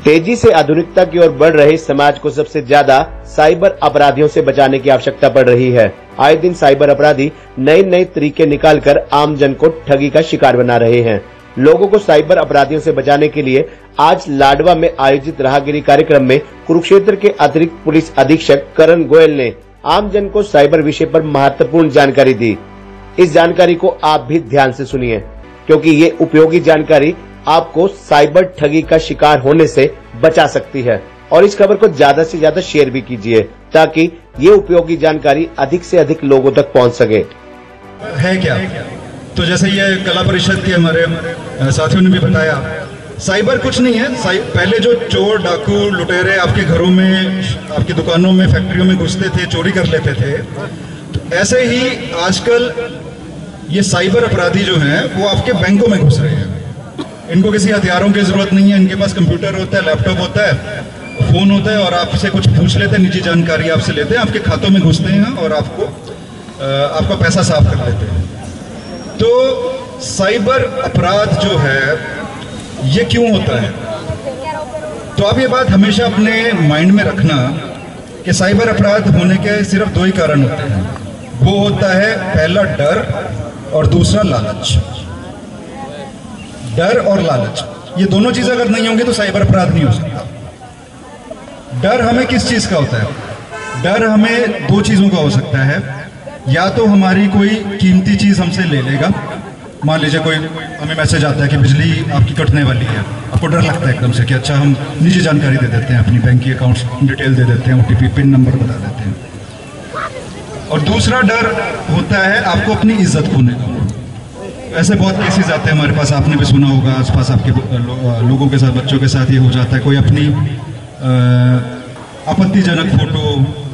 तेजी से आधुनिकता की ओर बढ़ रहे समाज को सबसे ज्यादा साइबर अपराधियों से बचाने की आवश्यकता पड़ रही है। आए दिन साइबर अपराधी नए नए तरीके निकालकर आम जन को ठगी का शिकार बना रहे हैं। लोगों को साइबर अपराधियों से बचाने के लिए आज लाडवा में आयोजित राहगिरी कार्यक्रम में कुरुक्षेत्र के अतिरिक्त पुलिस अधीक्षक करण गोयल ने आम जन को साइबर विषय पर महत्वपूर्ण जानकारी दी। इस जानकारी को आप भी ध्यान से सुनिए, क्योंकि ये उपयोगी जानकारी आपको साइबर ठगी का शिकार होने से बचा सकती है। और इस खबर को ज्यादा से ज्यादा शेयर भी कीजिए, ताकि ये उपयोगी जानकारी अधिक से अधिक लोगों तक पहुंच सके। है क्या? तो जैसे ये कला परिषद के हमारे साथियों ने भी बताया, साइबर कुछ नहीं है। पहले जो चोर डाकू लुटेरे आपके घरों में, आपकी दुकानों में, फैक्ट्रियों में घुसते थे, चोरी कर लेते थे, तो ऐसे ही आजकल ये साइबर अपराधी जो हैं वो आपके बैंकों में घुस रहे हैं। इनको किसी हथियारों की जरूरत नहीं है, इनके पास कंप्यूटर होता है, लैपटॉप होता है, फोन होता है, और आपसे कुछ पूछ लेते हैं, निजी जानकारी आपसे लेते हैं, आपके खातों में घुसते हैं और आपका पैसा साफ कर लेते हैं। तो साइबर अपराध जो है ये क्यों होता है? तो आप ये बात हमेशा अपने माइंड में रखना कि साइबर अपराध होने के सिर्फ दो ही कारण होते हैं। वो होता है पहला डर और दूसरा लालच। डर और लालच, ये दोनों चीजें अगर नहीं होंगी तो साइबर अपराध नहीं हो सकता। डर हमें किस चीज का होता है? डर हमें दो चीजों का हो सकता है। या तो हमारी कोई कीमती चीज हमसे ले लेगा, मान लीजिए कोई हमें मैसेज आता है कि बिजली आपकी कटने वाली है, आपको डर लगता है एकदम से कि अच्छा हम निजी जानकारी दे देते हैं, अपनी बैंक की अकाउंट डिटेल दे देते हैं, OTP पिन नंबर बता देते हैं। और दूसरा डर होता है आपको अपनी इज्जत खोने का। ऐसे बहुत केसेस आते हैं हमारे पास, आपने भी सुना होगा, आसपास आपके लोगों के साथ, बच्चों के साथ ये हो जाता है। कोई अपनी आपत्तिजनक फोटो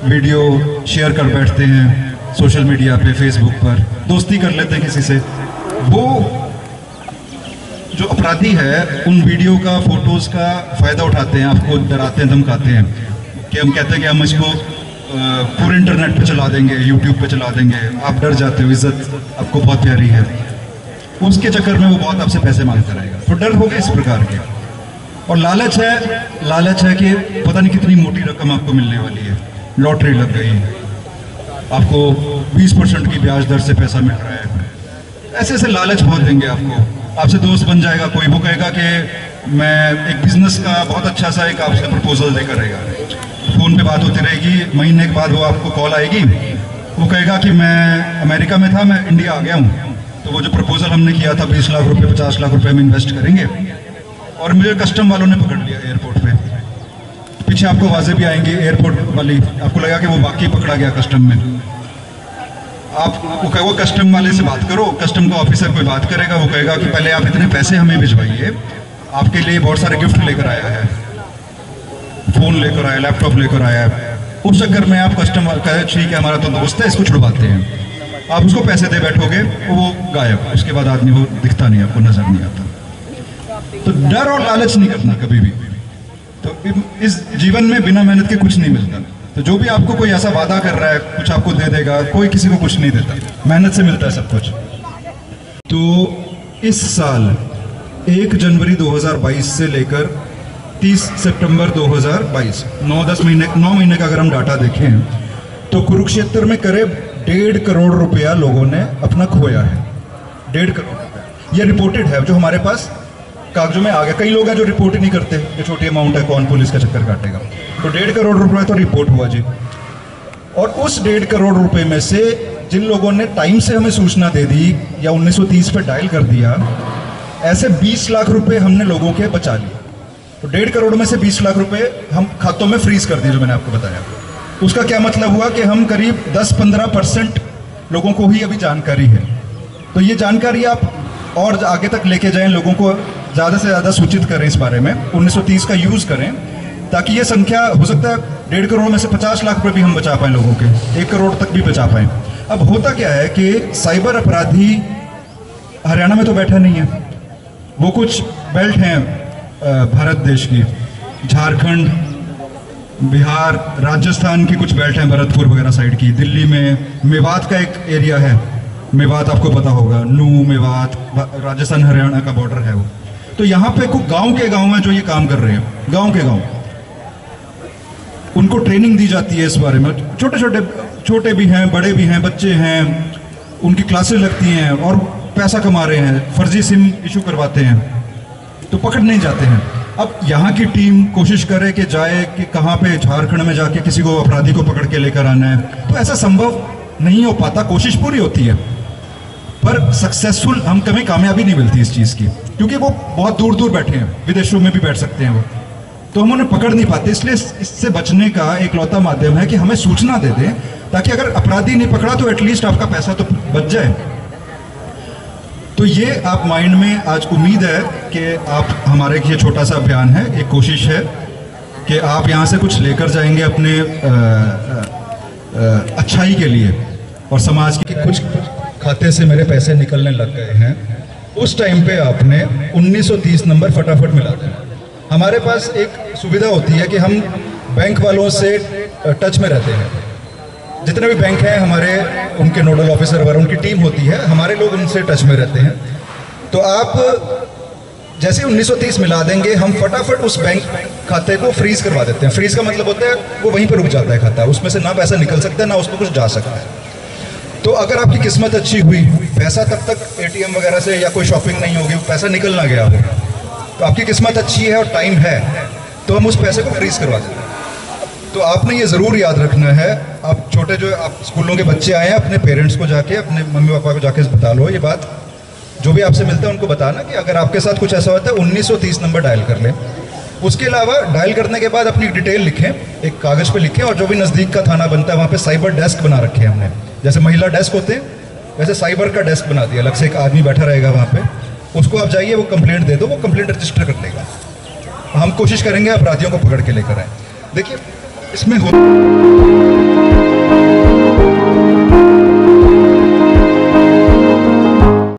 वीडियो शेयर कर बैठते हैं सोशल मीडिया पे, फेसबुक पर, दोस्ती कर लेते हैं किसी से। वो जो अपराधी है उन वीडियो का, फोटोज का फायदा उठाते हैं, आपको डराते हैं, धमकाते हैं कि हम कहते हैं कि हम इसको पूरे इंटरनेट पे चला देंगे, यूट्यूब पे चला देंगे। आप डर जाते हो, इज्जत आपको बहुत प्यारी है, उसके चक्कर में वो बहुत आपसे पैसे मांगता रहेगा। तो डर हो गया इस प्रकार के। और लालच है कि पता नहीं कितनी मोटी रकम आपको मिलने वाली है, लॉटरी लग गई, आपको 20% की ब्याज दर से पैसा मिल रहा है। ऐसे ऐसे लालच बहुत देंगे आपको। आपसे दोस्त बन जाएगा कोई, वो कहेगा कि मैं एक बिजनेस का बहुत अच्छा सा एक आपसे प्रपोजल देकर रहेगा, फोन पे बात होती रहेगी, महीने के बाद वो आपको कॉल आएगी, वो कहेगा कि मैं अमेरिका में था, मैं इंडिया आ गया हूँ, तो वो जो प्रपोजल हमने किया था 20 लाख रुपए, 50 लाख रुपए में इन्वेस्ट करेंगे, और मुझे कस्टम वालों ने पकड़ लिया एयरपोर्ट पे। पीछे आपको आवाजें भी आएंगी एयरपोर्ट वाली, आपको लगा कि वो वाकई पकड़ा गया कस्टम में। आप वो कस्टम वाले से बात करो, कस्टम का ऑफिसर कोई बात करेगा, वो कहेगा कि पहले आप इतने पैसे हमें भिजवाइए, आपके लिए बहुत सारे गिफ्ट लेकर आया है, फोन लेकर आया, लैपटॉप लेकर आया है। उस चक्कर में आप कस्टम कहे ठीक है हमारा तो दोस्त है, इसको छुड़वाते हैं। आप उसको पैसे दे बैठोगे, वो गायब, उसके बाद आदमी वो दिखता नहीं, आपको नजर नहीं आता। तो डर और लालच नहीं करना कभी भी। तो इस जीवन में बिना मेहनत के कुछ नहीं मिलता। तो जो भी आपको कोई ऐसा वादा कर रहा है कुछ आपको दे देगा, कोई किसी को कुछ नहीं देता, मेहनत से मिलता है सब कुछ। तो इस साल 1 जनवरी 2022 से लेकर 30 सितंबर 2022, 9 महीने का अगर हम डाटा देखें तो कुरुक्षेत्र में करीब 1.5 करोड़ रुपया लोगों ने अपना खोया है। 1.5 करोड़ रुपया ये रिपोर्टेड है, जो हमारे पास कागजों में आ गया। कई लोग हैं जो रिपोर्ट ही नहीं करते, ये छोटी अमाउंट है, कौन पुलिस का चक्कर काटेगा। तो 1.5 करोड़ रुपया तो रिपोर्ट हुआ जी। और उस 1.5 करोड़ रुपए में से जिन लोगों ने टाइम से हमें सूचना दे दी या 1930 पे डायल कर दिया, ऐसे 20 लाख रुपए हमने लोगों के बचा लिए। तो 1.5 करोड़ में से 20 लाख रुपए हम खातों में फ्रीज कर दिए, जो मैंने आपको बताया। उसका क्या मतलब हुआ कि हम करीब 10-15% लोगों को ही अभी जानकारी है। तो ये जानकारी आप और आगे तक लेके जाएं, लोगों को ज़्यादा से ज़्यादा सूचित करें इस बारे में, 1930 का यूज़ करें, ताकि ये संख्या हो सकता है 1.5 करोड़ में से 50 लाख रुपए भी हम बचा पाएं, लोगों के 1 करोड़ तक भी बचा पाएं। अब होता क्या है कि साइबर अपराधी हरियाणा में तो बैठा नहीं है, वो कुछ बेल्ट हैं भारत देश की, झारखंड, बिहार, राजस्थान की कुछ बेल्ट हैं, भरतपुर वगैरह साइड की, दिल्ली में मेवात का एक एरिया है, मेवात आपको पता होगा, नू मेवात, राजस्थान हरियाणा का बॉर्डर है वो। तो यहाँ पे कुछ गांव के गांव हैं जो ये काम कर रहे हैं, गांव के गांव, उनको ट्रेनिंग दी जाती है इस बारे में। छोटे भी हैं, बड़े भी हैं, बच्चे हैं, उनकी क्लासेस लगती हैं और पैसा कमा रहे हैं, फर्जी सिम इशू करवाते हैं तो पकड़ नहीं जाते हैं। अब यहाँ की टीम कोशिश करे कि जाए कि कहाँ पे झारखंड में जाके किसी को अपराधी को पकड़ के लेकर आना है, तो ऐसा संभव नहीं हो पाता। कोशिश पूरी होती है पर सक्सेसफुल हम कभी कामयाबी नहीं मिलती इस चीज़ की, क्योंकि वो बहुत दूर दूर बैठे हैं, विदेशों में भी बैठ सकते हैं वो, तो हम उन्हें पकड़ नहीं पाते। इसलिए इससे बचने का एकलौता माध्यम है कि हमें सूचना दे दें, ताकि अगर अपराधी नहीं पकड़ा तो एटलीस्ट आपका पैसा तो बच जाए। तो ये आप माइंड में, आज उम्मीद है कि आप, हमारे ये छोटा सा अभियान है, एक कोशिश है कि आप यहाँ से कुछ लेकर जाएंगे अपने अच्छाई के लिए और समाज की। कुछ खाते से मेरे पैसे निकलने लग गए हैं, उस टाइम पे आपने 1930 नंबर फटाफट मिला दें। हमारे पास एक सुविधा होती है कि हम बैंक वालों से टच में रहते हैं, जितने भी बैंक हैं हमारे, उनके नोडल ऑफिसर वगैरह, उनकी टीम होती है, हमारे लोग उनसे टच में रहते हैं। तो आप जैसे 1930 मिला देंगे, हम फटाफट उस बैंक खाते को फ्रीज करवा देते हैं। फ्रीज का मतलब होता है वो वहीं पर रुक जाता है खाता, उसमें से ना पैसा निकल सकता है ना उसमें कुछ जा सकता है। तो अगर आपकी किस्मत अच्छी हुई, पैसा तब तक ATM वगैरह से या कोई शॉपिंग नहीं होगी, पैसा निकल ना गया हो, तो आपकी किस्मत अच्छी है और टाइम है, तो हम उस पैसे को फ्रीज करवा देते हैं। तो आपने ये ज़रूर याद रखना है, आप छोटे जो आप स्कूलों के बच्चे आए हैं, अपने पेरेंट्स को जाके, अपने मम्मी पापा को जाके बता लो ये बात, जो भी आपसे मिलता है उनको बताना कि अगर आपके साथ कुछ ऐसा होता है 1930 नंबर डायल कर लें। उसके अलावा डायल करने के बाद अपनी डिटेल लिखें, एक कागज़ पे लिखें, और जो भी नज़दीक का थाना बनता है वहाँ पे साइबर डेस्क बना रखे हैं हमने, जैसे महिला डेस्क होते हैं वैसे साइबर का डेस्क बना दिया, अलग से एक आदमी बैठा रहेगा वहाँ पे, उसको आप जाइए, वो कंप्लेंट दे दो, वो कंप्लेंट रजिस्टर कर लेगा। हम कोशिश करेंगे अपराधियों को पकड़ के लेकर आए। देखिए इसमें